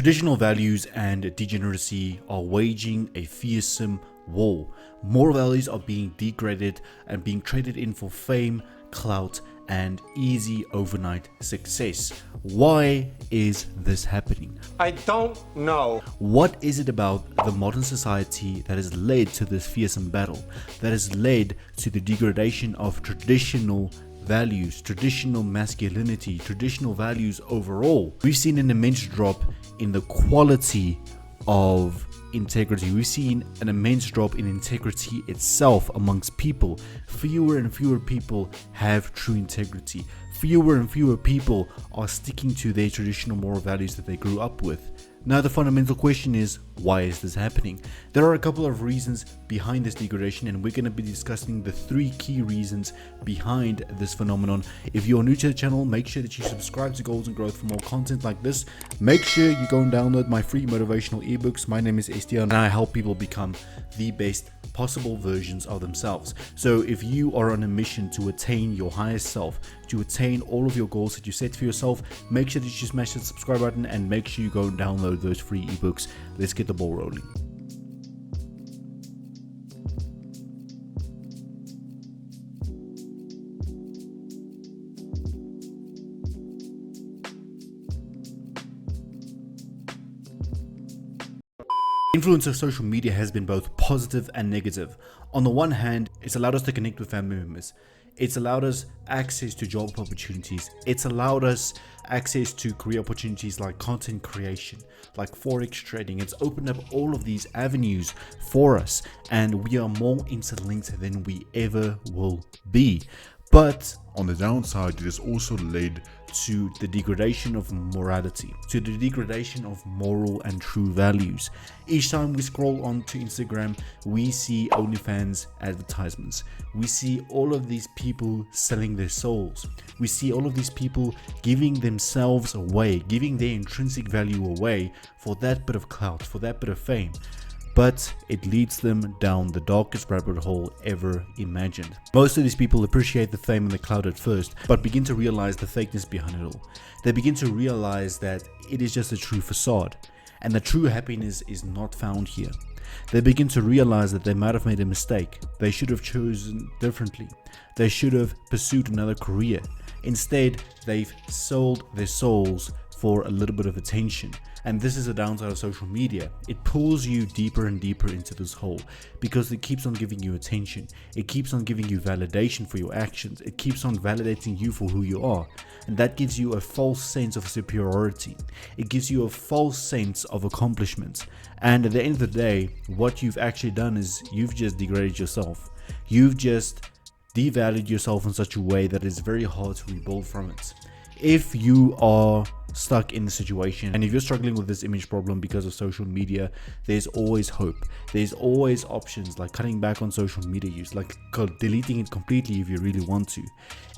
Traditional values and degeneracy are waging a fearsome war. Moral values are being degraded and being traded in for fame, clout, and easy overnight success. Why is this happening? I don't know. What is it about the modern society that has led to this fearsome battle, that has led to the degradation of traditional values, traditional masculinity, traditional values overall? We've seen an immense drop in the quality of integrity. We've seen an immense drop in integrity itself amongst people. Fewer and fewer people have true integrity. Fewer and fewer people are sticking to their traditional moral values that they grew up with. Now the fundamental question is, why is this happening? There are a couple of reasons behind this degradation, and we're going to be discussing the 3 key reasons behind this phenomenon. If you're new to the channel, make sure that you subscribe to Goals and Growth for more content like this. Make sure you go and download my free motivational ebooks. My name is Estian and I help people become the best possible versions of themselves. So if you are on a mission to attain your highest self, to attain all of your goals that you set for yourself, make sure that you smash the subscribe button and make sure you go and download those free ebooks. Let's get the ball rolling. Influence of social media has been both positive and negative. On the one hand, it's allowed us to connect with family members. It's allowed us access to job opportunities. It's allowed us access to career opportunities like content creation, like forex trading. It's opened up all of these avenues for us, and we are more interlinked than we ever will be. But on the downside, it has also led to the degradation of morality, to the degradation of moral and true values. Each time we scroll onto Instagram, we see OnlyFans advertisements. We see all of these people selling their souls. We see all of these people giving themselves away, giving their intrinsic value away for that bit of clout, for that bit of fame. But it leads them down the darkest rabbit hole ever imagined. Most of these people appreciate the fame and the clout at first, but begin to realize the fakeness behind it all. They begin to realize that it is just a true facade, and the true happiness is not found here. They begin to realize that they might have made a mistake. They should have chosen differently. They should have pursued another career. Instead, they've sold their souls for a little bit of attention. And this is a downside of social media. It pulls you deeper and deeper into this hole because it keeps on giving you attention. It keeps on giving you validation for your actions. It keeps on validating you for who you are. And that gives you a false sense of superiority. It gives you a false sense of accomplishment. And at the end of the day, what you've actually done is you've just degraded yourself. You've just devalued yourself in such a way that it's very hard to rebuild from it. If you are stuck in the situation and if you're struggling with this image problem because of social media, there's always hope. There's always options like cutting back on social media use, like deleting it completely if you really want to.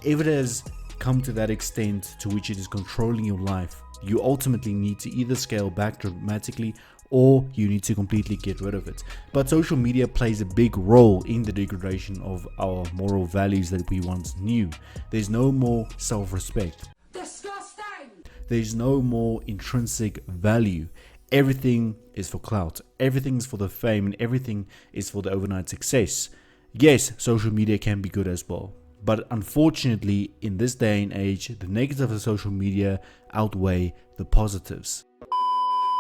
If it has come to that extent to which it is controlling your life, you ultimately need to either scale back dramatically or you need to completely get rid of it. But social media plays a big role in the degradation of our moral values that we once knew. There's no more self-respect. There's no more intrinsic value. Everything is for clout. Everything's for the fame, and everything is for the overnight success. Yes, social media can be good as well. But unfortunately, in this day and age, the negatives of social media outweigh the positives.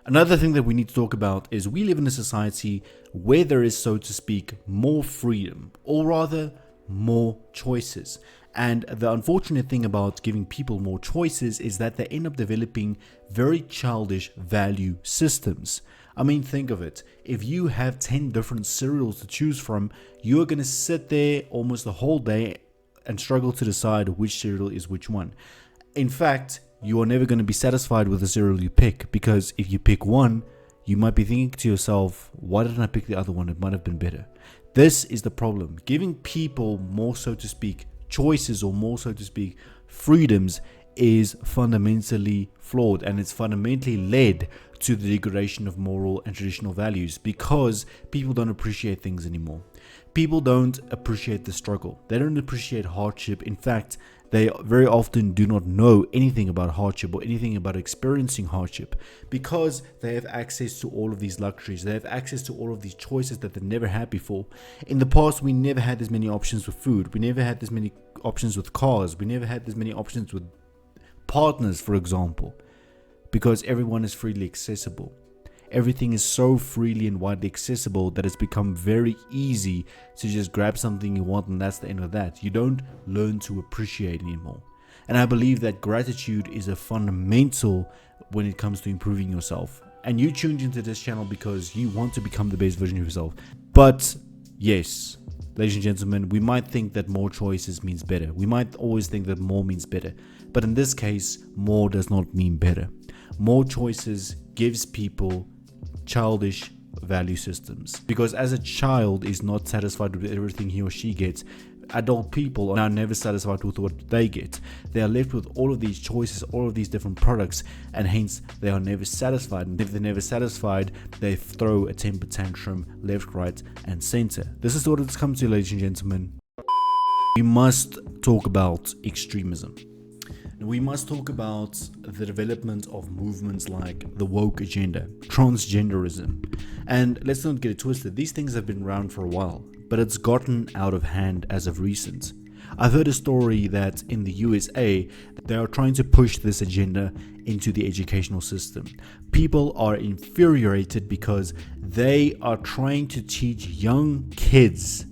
Another thing that we need to talk about is we live in a society where there is, so to speak, more freedom, or rather, more choices. And the unfortunate thing about giving people more choices is that they end up developing very childish value systems. I mean, think of it. If you have 10 different cereals to choose from, you're going to sit there almost the whole day and struggle to decide which cereal is which one. In fact, you are never going to be satisfied with the cereal you pick, because if you pick one, you might be thinking to yourself, why didn't I pick the other one? It might have been better. This is the problem. Giving people more, so to speak, choices, or more, so to speak, freedoms, is fundamentally flawed, and it's fundamentally led to the degradation of moral and traditional values because people don't appreciate things anymore. People don't appreciate the struggle. They don't appreciate hardship. In fact, they very often do not know anything about hardship or anything about experiencing hardship because they have access to all of these luxuries. They have access to all of these choices that they never had before. In the past, we never had this many options with food. We never had this many options with cars. We never had this many options with partners, for example, because everyone is freely accessible. Everything is so freely and widely accessible that it's become very easy to just grab something you want, and that's the end of that. You don't learn to appreciate anymore. And I believe that gratitude is a fundamental when it comes to improving yourself. And you tuned into this channel because you want to become the best version of yourself. But yes, ladies and gentlemen, we might think that more choices means better. We might always think that more means better. But in this case, more does not mean better. More choices gives people childish value systems, because as a child is not satisfied with everything he or she gets, adult people are now never satisfied with what they get. They are left with all of these choices, all of these different products, and hence they are never satisfied. And if they're never satisfied, they throw a temper tantrum left, right, and center. This is what it's come to, ladies and gentlemen. We must talk about extremism. We must talk about the development of movements like the woke agenda, transgenderism. And let's not get it twisted, these things have been around for a while, but it's gotten out of hand as of recent. I've heard a story that in the USA, they are trying to push this agenda into the educational system. People are infuriated because they are trying to teach young kids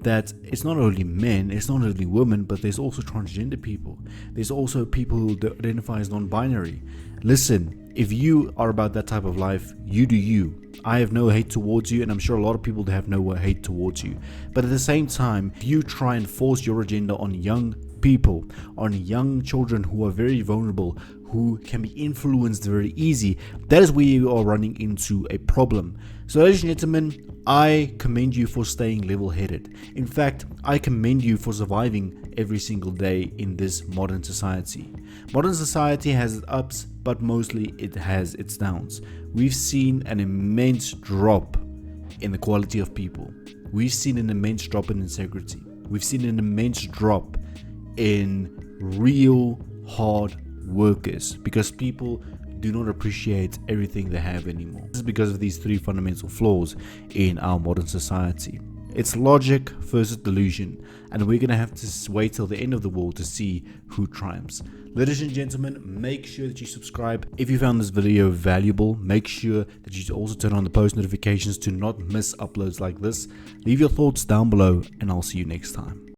that it's not only men, it's not only women, but there's also transgender people. There's also people who identify as non-binary. Listen, if you are about that type of life, you do you. I have no hate towards you, and I'm sure a lot of people have no hate towards you. But at the same time, if you try and force your agenda on young people, on young children who are very vulnerable, who can be influenced very easy, that is where you are running into a problem. So ladies and gentlemen, I commend you for staying level-headed. In fact, I commend you for surviving every single day in this modern society. Modern society has its ups, but mostly it has its downs. We've seen an immense drop in the quality of people. We've seen an immense drop in integrity. We've seen an immense drop in real hard workers because people do not appreciate everything they have anymore. This is because of these three fundamental flaws in our modern society. It's logic versus delusion, and we're going to have to wait till the end of the world to see who triumphs. Ladies and gentlemen, make sure that you subscribe. If you found this video valuable, make sure that you also turn on the post notifications to not miss uploads like this. Leave your thoughts down below, and I'll see you next time.